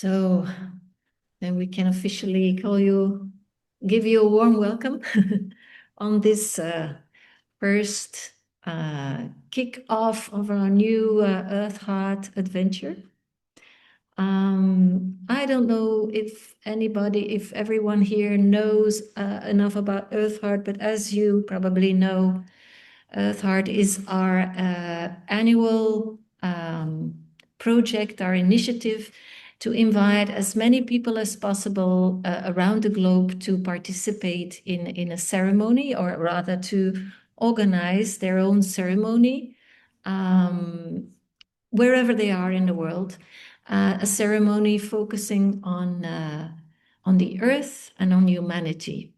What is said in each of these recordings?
So then we can officially give you a warm welcome on this first kick-off of our new Earth Heart adventure. I don't know if everyone here knows enough about Earth Heart, but as you probably know, Earth Heart is our annual project, our initiative to invite as many people as possible around the globe to participate in a ceremony, or rather to organize their own ceremony wherever they are in the world, a ceremony focusing on the earth and on humanity.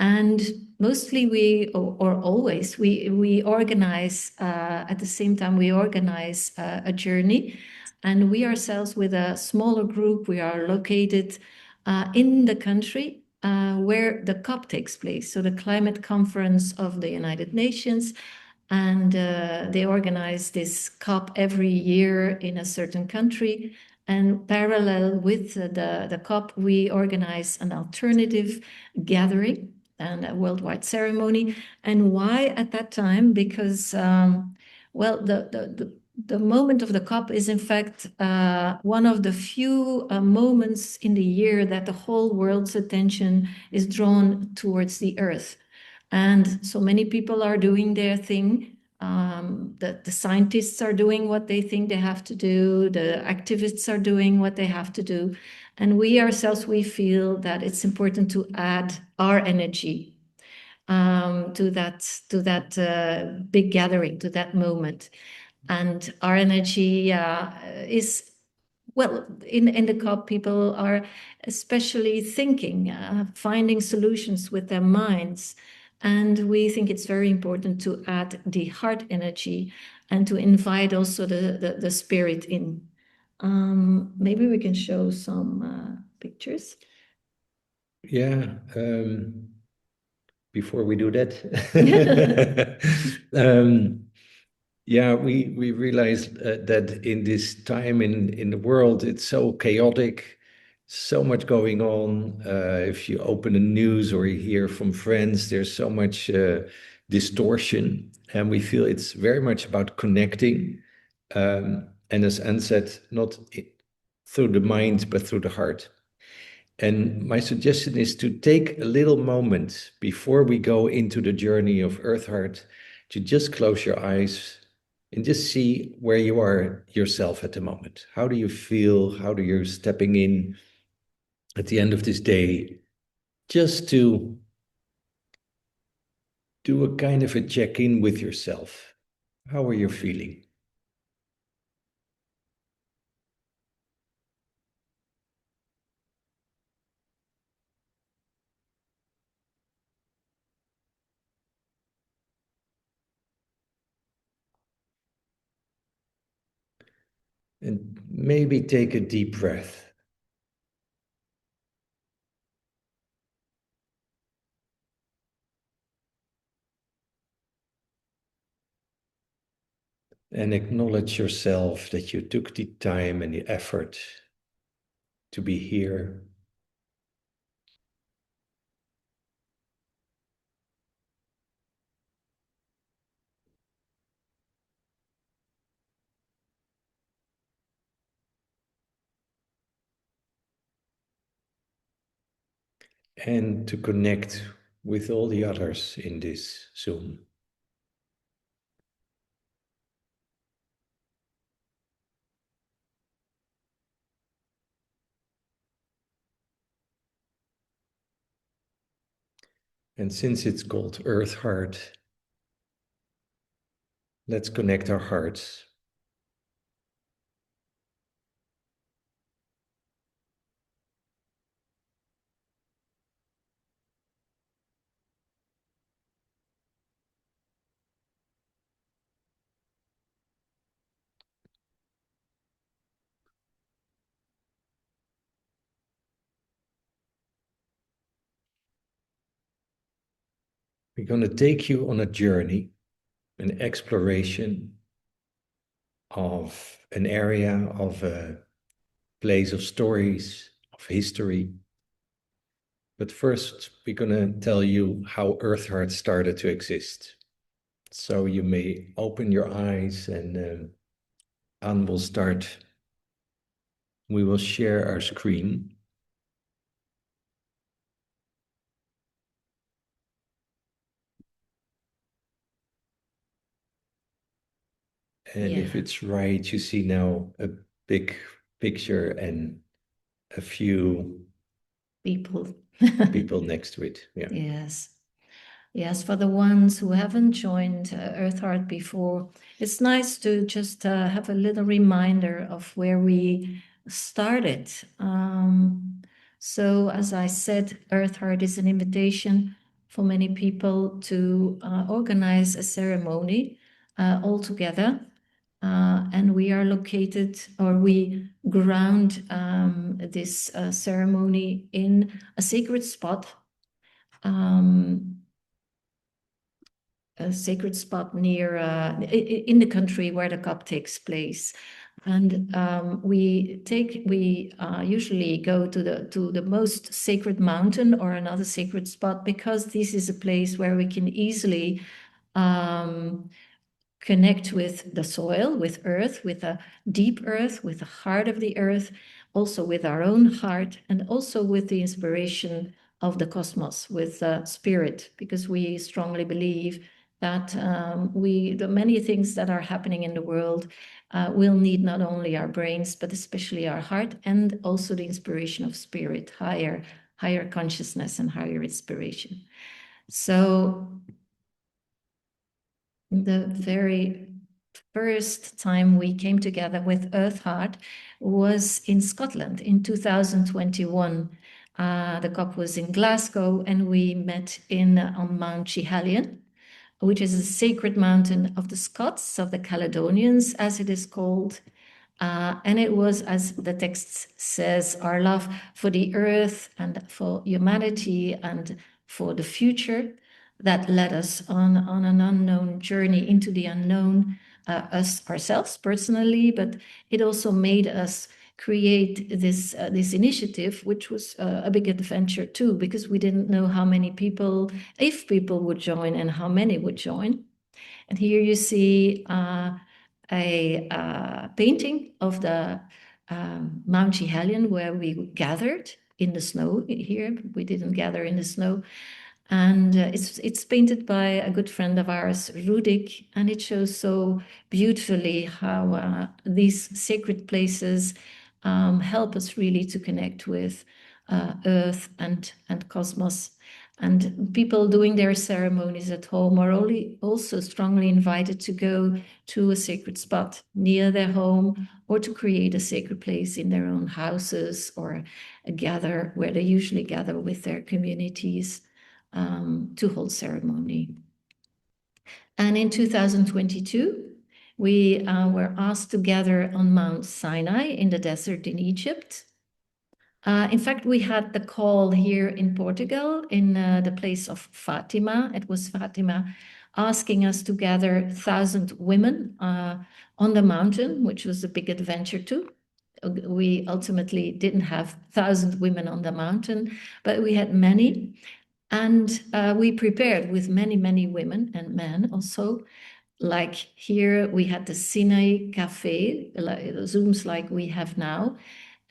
And mostly or always, we organize, at the same time, we organize a journey. And we ourselves, with a smaller group, we are located in the country where the COP takes place, so the Climate Conference of the United Nations. And they organize this COP every year in a certain country. And parallel with the COP, we organize an alternative gathering and a worldwide ceremony. And why at that time? Because, well, the moment of the COP is in fact one of the few moments in the year that the whole world's attention is drawn towards the Earth. And so many people are doing their thing. The scientists are doing what they think they have to do. The activists are doing what they have to do. And we ourselves, we feel that it's important to add our energy to that big gathering, to that moment. And our energy is, well, in the COP, people are especially thinking, finding solutions with their minds. And we think it's very important to add the heart energy and to invite also the spirit in. Maybe we can show some pictures. Yeah. Before we do that, yeah, we realized that in this time in the world, it's so chaotic, so much going on. If you open the news or you hear from friends, there's so much distortion, and we feel it's very much about connecting. And as Anne said, not through the mind, but through the heart. And my suggestion is to take a little moment before we go into the journey of Earth Heart to just close your eyes and just see where you are yourself at the moment. How do you feel? How do you stepping in at the end of this day? Just to do a kind of a check-in with yourself. How are you feeling? And maybe take a deep breath. And acknowledge yourself that you took the time and the effort to be here. And to connect with all the others in this Zoom. And since it's called Earth Heart, let's connect our hearts. We're going to take you on a journey, an exploration of an area, of a place of stories, of history. But first, we're going to tell you how Earth Heart started to exist. So you may open your eyes and Anne will start. We will share our screen. And if it's right, you see now a big picture and a few people next to it. Yeah. Yes, for the ones who haven't joined Earth Heart before, it's nice to just have a little reminder of where we started. So, as I said, Earth Heart is an invitation for many people to organize a ceremony all together. And we are located, or we ground this ceremony in a sacred spot. A sacred spot near in the country where the cup takes place, and we usually go to the most sacred mountain or another sacred spot, because this is a place where we can easily connect with the soil, with earth, with a deep earth, with the heart of the earth, also with our own heart, and also with the inspiration of the cosmos, with spirit, because we strongly believe that the many things that are happening in the world will need not only our brains, but especially our heart, and also the inspiration of spirit, higher consciousness and higher inspiration. So the very first time we came together with Earth Heart was in Scotland in 2021. The COP was in Glasgow, and we met on Mount Schiehallion, which is a sacred mountain of the Scots, of the Caledonians, as it is called. And it was, as the text says, our love for the earth and for humanity and for the future that led us on an unknown journey into the unknown, us ourselves personally, but it also made us create this initiative, which was a big adventure too, because we didn't know how many people, if people would join and how many would join. And here you see a painting of the Mount Schiehallion, where we gathered in the snow. Here we didn't gather in the snow, and it's painted by a good friend of ours, Rudik, and it shows so beautifully how these sacred places help us really to connect with earth and cosmos. And people doing their ceremonies at home are also strongly invited to go to a sacred spot near their home, or to create a sacred place in their own houses, or gather where they usually gather with their communities to hold ceremony. And in 2022, we were asked to gather on Mount Sinai in the desert in Egypt. In fact, we had the call here in Portugal, in the place of Fatima. It was Fatima asking us to gather 1,000 women on the mountain, which was a big adventure too. We ultimately didn't have 1,000 women on the mountain, but we had many. And we prepared with many, many women and men also. Like here, we had the Sinai Cafe, Zooms like we have now,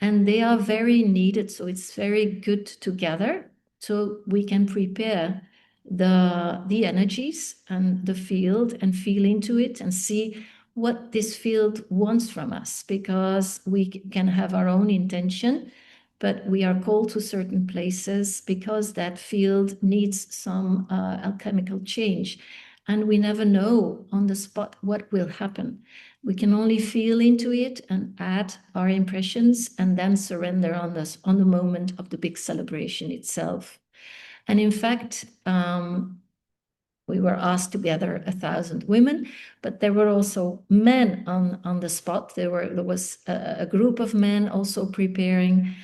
and they are very needed. So it's very good to gather so we can prepare the energies and the field and feel into it and see what this field wants from us, because we can have our own intention, but we are called to certain places because that field needs some alchemical change. And we never know on the spot what will happen. We can only feel into it and add our impressions, and then surrender on the moment of the big celebration itself. And in fact, we were asked to gather 1,000 women, but there were also men on the spot. There was a group of men also preparing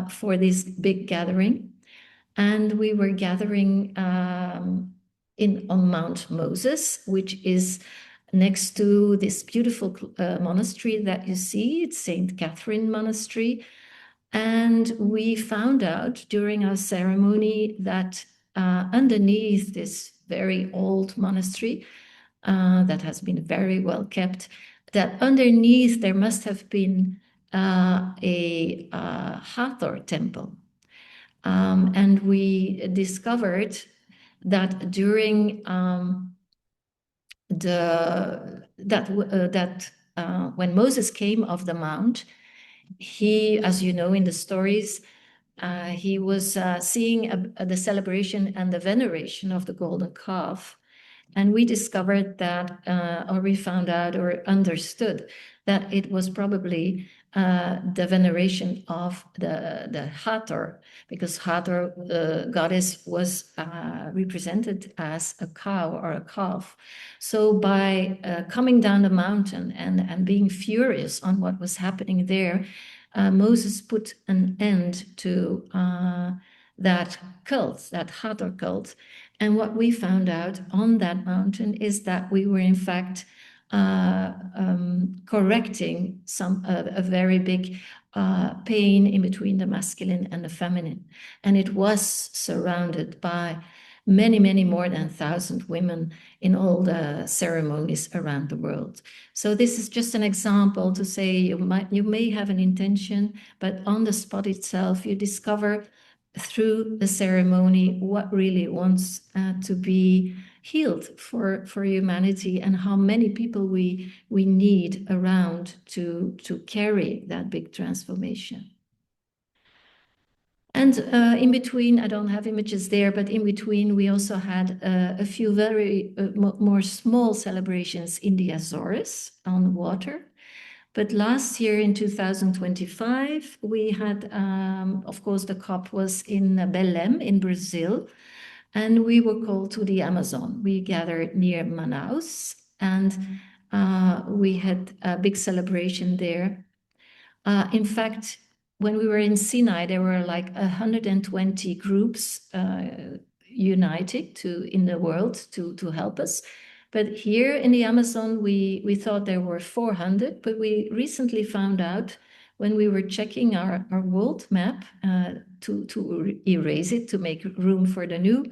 for this big gathering. And we were gathering on Mount Moses, which is next to this beautiful monastery that you see. It's Saint Catherine Monastery. And we found out during our ceremony that underneath this very old monastery that has been very well kept, that underneath there must have been a Hathor temple. And we discovered that during when Moses came off the mount, he, as you know in the stories, he was seeing the celebration and the veneration of the golden calf. And we discovered that, or we found out or understood that it was probably the veneration of the Hathor, because Hathor, the goddess, was represented as a cow or a calf. So by coming down the mountain and being furious on what was happening there, Moses put an end to that cult, that Hathor cult. And what we found out on that mountain is that we were in fact correcting a very big pain in between the masculine and the feminine. And it was surrounded by many, many more than 1,000 women in all the ceremonies around the world. So this is just an example to say you may have an intention, but on the spot itself, you discover through the ceremony what really wants to be healed for humanity, and how many people we need around to carry that big transformation. And in between, I don't have images there, but in between we also had a few very more small celebrations in the Azores on water. But last year in 2025, we had, of course, the COP was in Belém in Brazil, and we were called to the Amazon. We gathered near Manaus, and we had a big celebration there. In fact, when we were in Sinai, there were like 120 groups united in the world to help us. But here in the Amazon, we thought there were 400, but we recently found out when we were checking our world map to erase it, to make room for the new,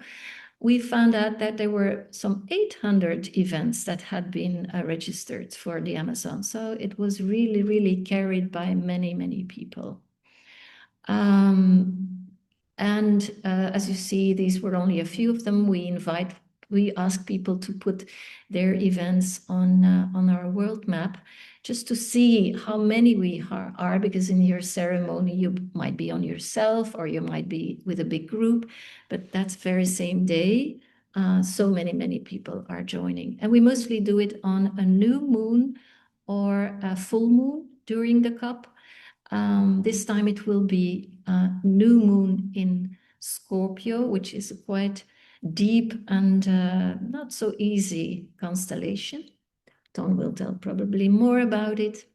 we found out that there were some 800 events that had been registered for the Amazon. So it was really, really carried by many, many people. And as you see, these were only a few of them. We ask people to put their events on our world map, just to see how many we are, because in your ceremony you might be on yourself or you might be with a big group, but that's very same day. So many people are joining, and we mostly do it on a new moon or a full moon during the COP. This time it will be new moon in Scorpio, which is a quite deep and not so easy constellation. Ton will tell probably more about it.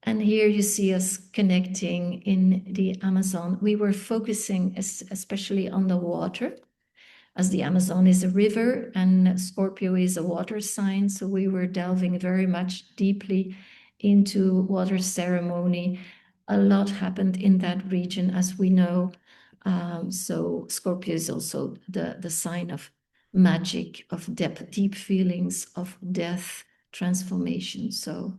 And here you see us connecting in the Amazon. We were focusing especially on the water, as the Amazon is a river and Scorpio is a water sign. So we were delving very much deeply into water ceremony. A lot happened in that region, as we know. So Scorpio is also the sign of magic, of depth, deep feelings of death, transformation. So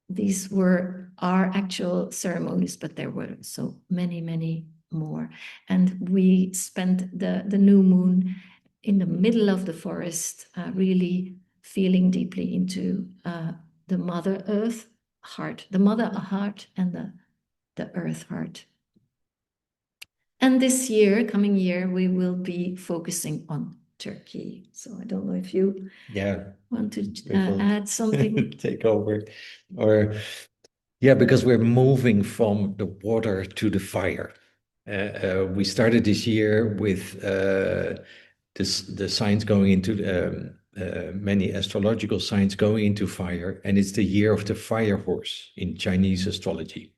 these were our actual ceremonies, but there were so many more. And we spent the new moon in the middle of the forest, really feeling deeply into the Mother Earth heart, the Mother Heart and the Earth heart. And this year, coming year, we will be focusing on Turkey. So I don't know if you want to add something. Take over. Or because we're moving from the water to the fire. We started this year with the signs going into many astrological signs going into fire, and it's the year of the fire horse in Chinese astrology.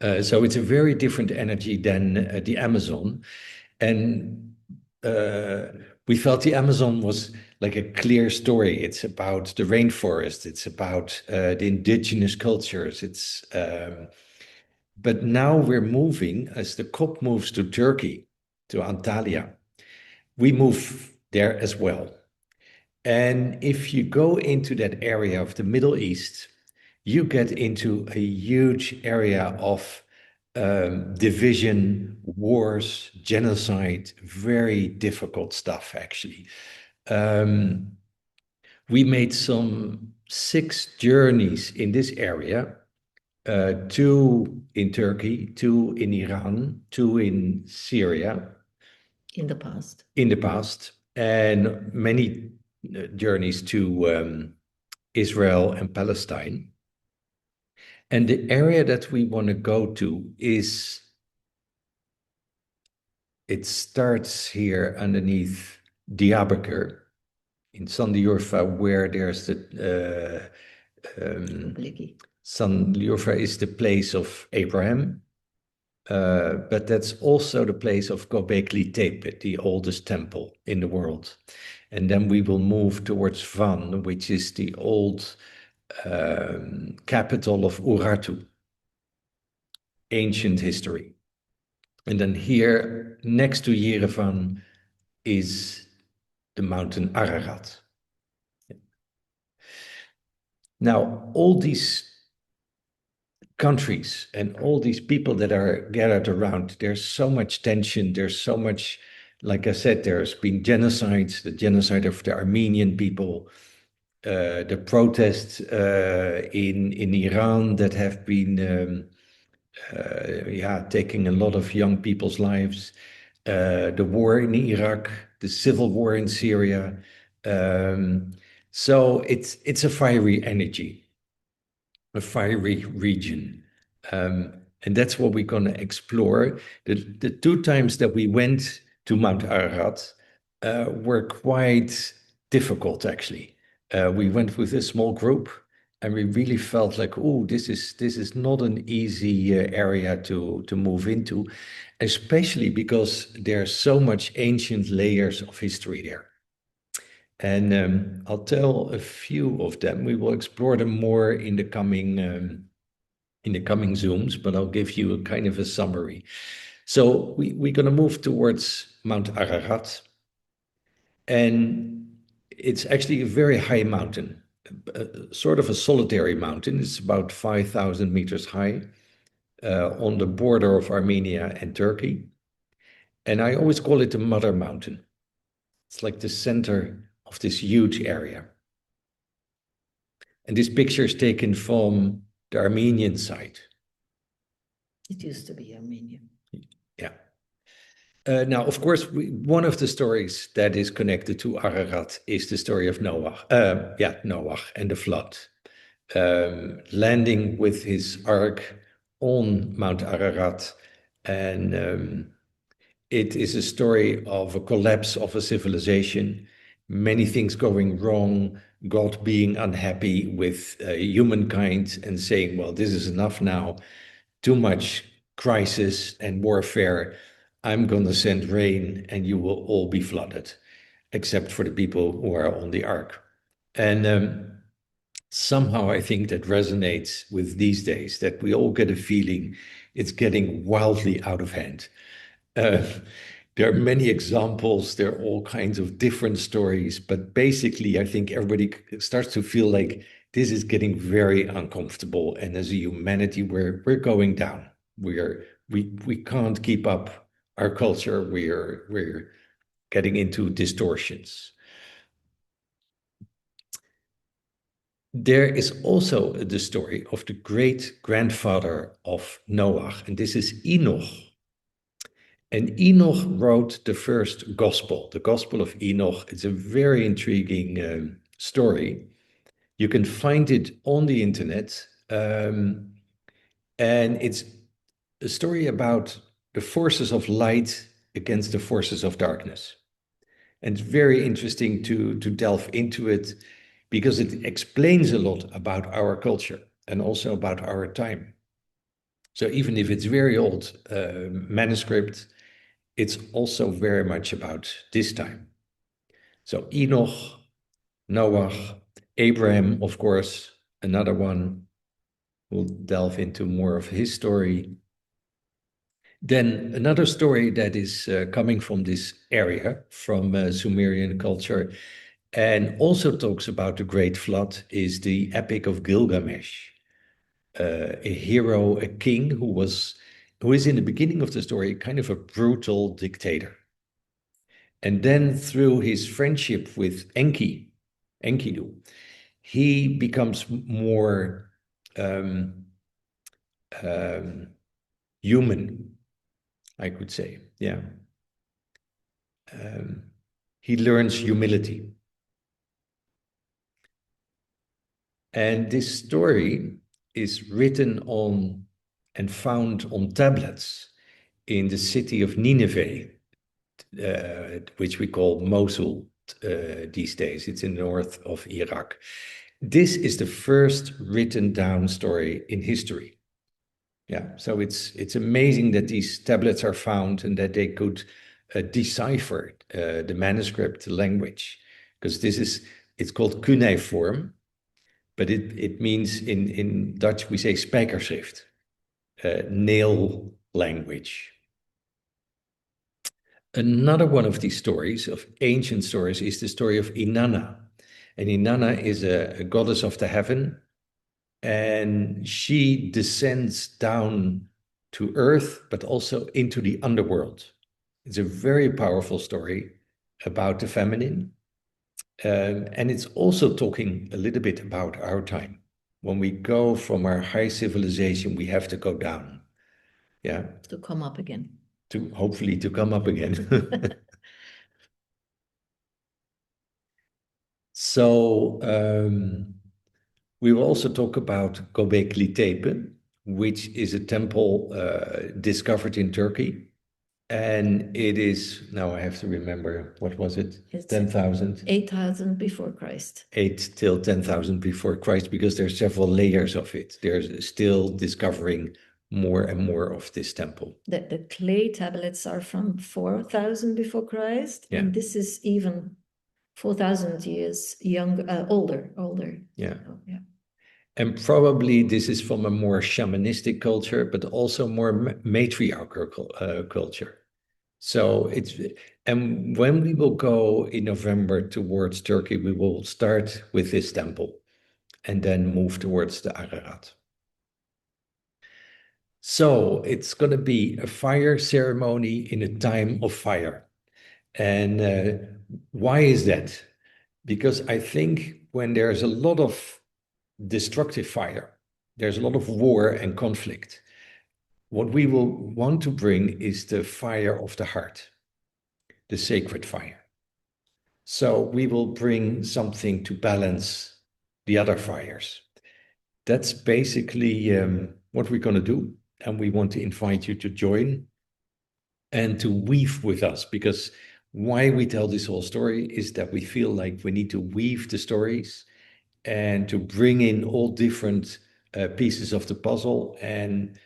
So it's a very different energy than the Amazon. And we felt the Amazon was like a clear story. It's about the rainforest. It's about the indigenous cultures. But now we're moving, as the COP moves to Turkey, to Antalya, we move there as well. And if you go into that area of the Middle East, you get into a huge area of division, wars, genocide, very difficult stuff, actually. We made some 6 journeys in this area, 2 in Turkey, 2 in Iran, 2 in Syria. In the past. In the past, and many journeys to Israel and Palestine. And the area that we want to go to it starts here underneath Diyarbakir in Sandiurfa, where there's the Sandiurfa is the place of Abraham, but that's also the place of Göbekli Tepe, the oldest temple in the world. And then we will move towards Van, which is the old capital of Urartu, ancient history. And then here, next to Yerevan, is the mountain Ararat. Now, all these countries and all these people that are gathered around, there's so much tension, there's so much, like I said, there's been genocides, the genocide of the Armenian people, the protests in Iran that have been taking a lot of young people's lives, the war in Iraq, the civil war in Syria. So it's a fiery energy, a fiery region. And that's what we're going to explore. The 2 times that we went to Mount Ararat were quite difficult, actually. We went with a small group, and we really felt like, oh, this is not an easy area to move into, especially because there's so much ancient layers of history there. And I'll tell a few of them. We will explore them more in the coming Zooms, but I'll give you a kind of a summary. So we're going to move towards Mount Ararat, and it's actually a very high mountain, sort of a solitary mountain. It's about 5,000 meters high, on the border of Armenia and Turkey. And I always call it the Mother Mountain. It's like the center of this huge area. And this picture is taken from the Armenian side. It used to be Armenian. Yeah. Now, of course, one of the stories that is connected to Ararat is the story of Noah. Noah and the flood. Landing with his ark on Mount Ararat. And it is a story of a collapse of a civilization, many things going wrong, God being unhappy with humankind and saying, well, this is enough now, too much crisis and warfare. I'm going to send rain and you will all be flooded, except for the people who are on the ark. And somehow I think that resonates with these days, that we all get a feeling it's getting wildly out of hand. There are many examples, there are all kinds of different stories, but basically I think everybody starts to feel like this is getting very uncomfortable, and as a humanity we're going down. We can't keep up our culture, we're getting into distortions. There is also the story of the great grandfather of Noah, and this is Enoch. And Enoch wrote the first gospel, the Gospel of Enoch. It's a very intriguing story. You can find it on the internet. And it's a story about the forces of light against the forces of darkness. And it's very interesting to delve into it because it explains a lot about our culture and also about our time. So even if it's very old manuscript, it's also very much about this time. So Enoch, Noah, Abraham, of course, another one. We'll delve into more of his story. Then another story that is coming from this area, from Sumerian culture, and also talks about the Great Flood, is the Epic of Gilgamesh, a hero, a king who is in the beginning of the story kind of a brutal dictator. And then through his friendship with Enkidu, he becomes more human, I could say. Yeah. He learns humility. And this story is written on and found on tablets in the city of Nineveh, which we call Mosul these days. It's in the north of Iraq. This is the first written down story in history. Yeah, so it's amazing that these tablets are found and that they could decipher the manuscript language, because it's called cuneiform, but it means in Dutch we say spijkerschrift, nail language. Another one of these stories, of ancient stories, is the story of Inanna. And Inanna is a goddess of the heaven, and she descends down to earth, but also into the underworld. It's a very powerful story about the feminine. And it's also talking a little bit about our time. When we go from our high civilization, we have to go down. Yeah. To come up again. Hopefully to come up again. So we will also talk about Göbekli Tepe, which is a temple discovered in Turkey. And it is, now I have to remember, what was it? It's 10,000? 8,000 before Christ. 8 till 10,000 before Christ, because there's several layers of it. There's still discovering more and more of this temple. The clay tablets are from 4,000 before Christ, Yeah. and this is even 4,000 years older. Yeah. Oh, yeah. And probably this is from a more shamanistic culture, but also more matriarchal culture. So and when we will go in November towards Turkey, we will start with this temple and then move towards the Ararat. So it's going to be a fire ceremony in a time of fire. And why is that? Because I think when there's a lot of destructive fire, there's a lot of war and conflict. What we will want to bring is the fire of the heart, the sacred fire. So we will bring something to balance the other fires. That's basically what we're going to do. And we want to invite you to join and to weave with us, because why we tell this whole story is that we feel like we need to weave the stories and to bring in all different pieces of the puzzle, and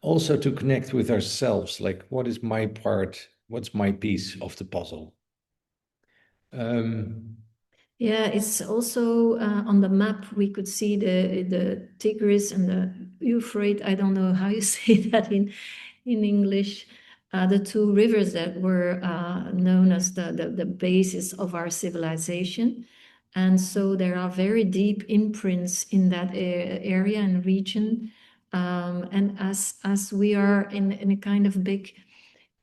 also to connect with ourselves, like what is my part, what's my piece of the puzzle. Yeah, it's also on the map we could see the Tigris and the Euphrates. I don't know how you say that in English. The two rivers that were known as the basis of our civilization. And so there are very deep imprints in that area and region. And as we are in a kind of big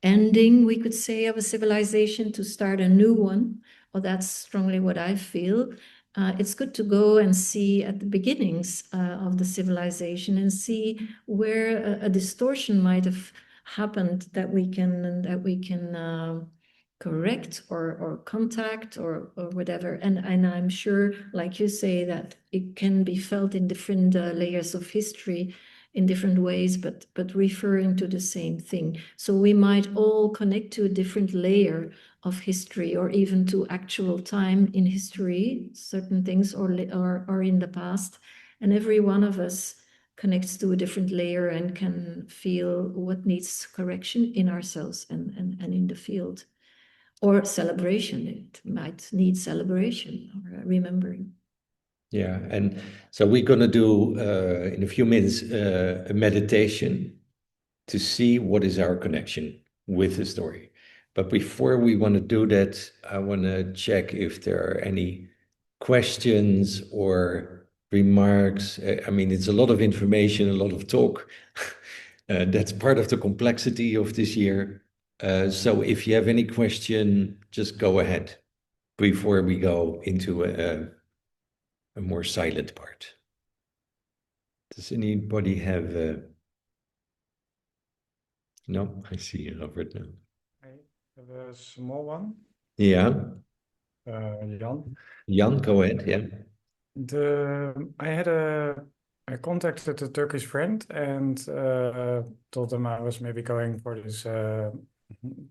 ending, we could say, of a civilization to start a new one, or that's strongly what I feel. It's good to go and see at the beginnings of the civilization and see where a distortion might have happened that we can correct or contact or whatever. And I'm sure, like you say, that it can be felt in different layers of history in different ways, but referring to the same thing. So we might all connect to a different layer of history, or even to actual time in history, certain things, or in the past. And every one of us connects to a different layer and can feel what needs correction in ourselves and in the field. or celebration. It might need celebration or remembering. Yeah, and so we're going to do in a few minutes a meditation to see what is our connection with the story. But before we want to do that, I want to check if there are any questions or remarks. I mean, it's a lot of information, a lot of talk. That's part of the complexity of this year. So if you have any question, just go ahead before we go into a more silent part. Does anybody have no, I see Robert now. I have a small one. Yeah, Jan. Jan, go ahead. Yeah. I contacted a Turkish friend and told him I was maybe going for this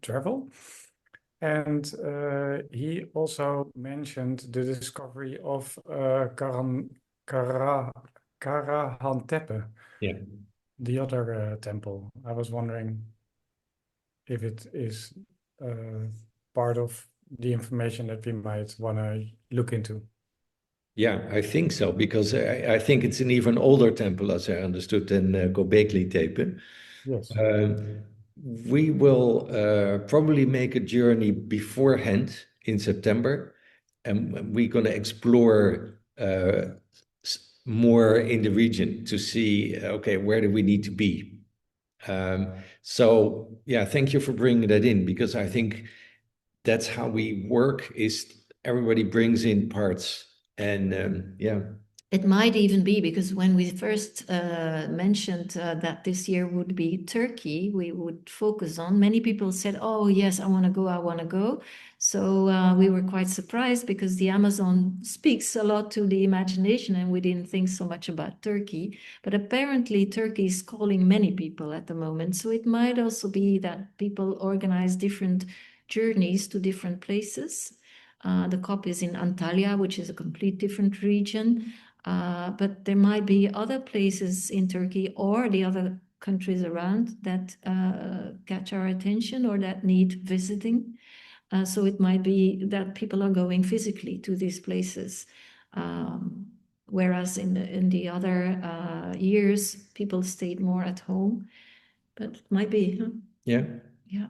travel. And he also mentioned the discovery of Karahan Tepe, Yeah. the other temple. I was wondering if it is part of the information that we might want to look into. Yeah, I think so, because I think it's an even older temple, as I understood, than Göbekli Tepe. Yes. We will probably make a journey beforehand in September, and we're going to explore more in the region to see, okay, where do we need to be? So yeah, thank you for bringing that in, because I think that's how we work, is everybody brings in parts. And yeah. It might even be because when we first mentioned that this year would be Turkey, we would focus on, many people said, oh, yes, I want to go, I want to go. So we were quite surprised because the Amazon speaks a lot to the imagination and we didn't think so much about Turkey. But apparently Turkey is calling many people at the moment. So it might also be that people organize different journeys to different places. The COP is in Antalya, which is a complete different region. But there might be other places in Turkey or the other countries around that catch our attention or that need visiting. So it might be that people are going physically to these places. Whereas in the other years, people stayed more at home. But it might be. Huh? Yeah. Yeah.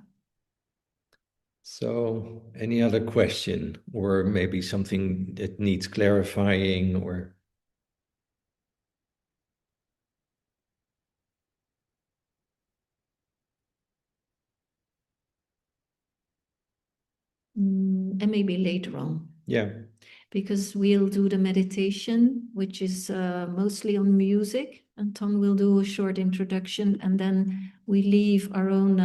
So any other question, or maybe something that needs clarifying, or? And maybe later on. Yeah. Because we'll do the meditation, which is mostly on music, and Tom will do a short introduction, and then we leave our own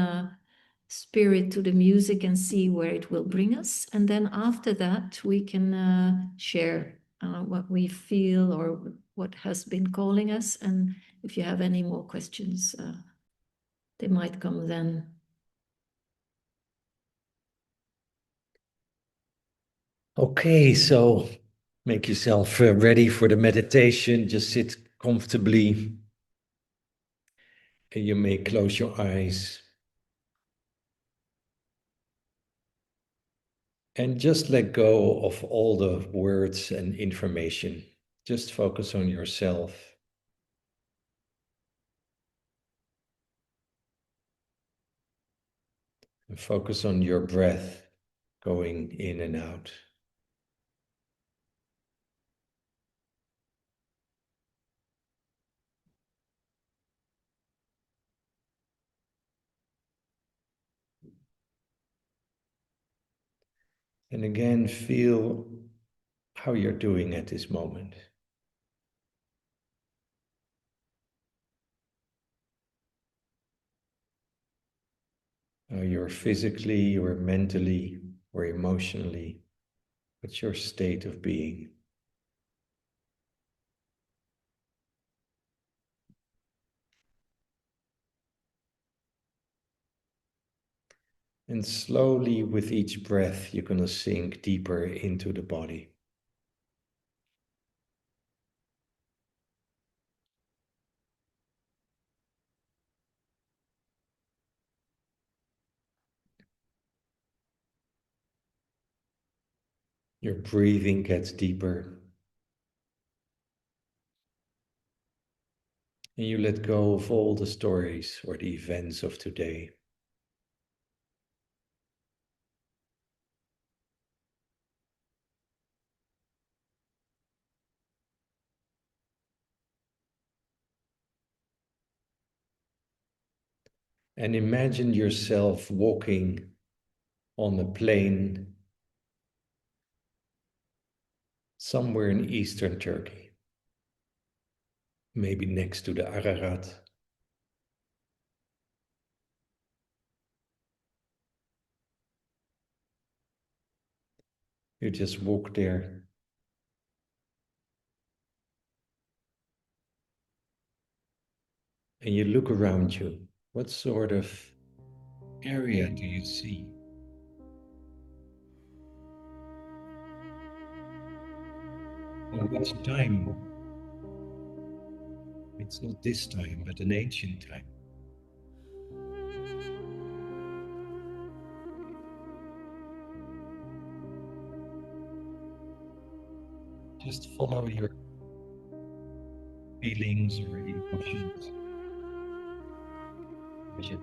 spirit to the music and see where it will bring us. And then after that, we can share what we feel or what has been calling us. And if you have any more questions, they might come then. Okay, so make yourself ready for the meditation. Just sit comfortably. And you may close your eyes. And just let go of all the words and information. Just focus on yourself. And focus on your breath going in and out. And again, feel how you're doing at this moment. How you're physically or mentally or emotionally. What's your state of being? And slowly, with each breath, you're going to sink deeper into the body. Your breathing gets deeper. And you let go of all the stories or the events of today. And imagine yourself walking on a plain somewhere in eastern Turkey, maybe next to the Ararat. You just walk there. And you look around you. What sort of area do you see? And which time? It's not this time, but an ancient time. Just follow your feelings or emotions. Vision.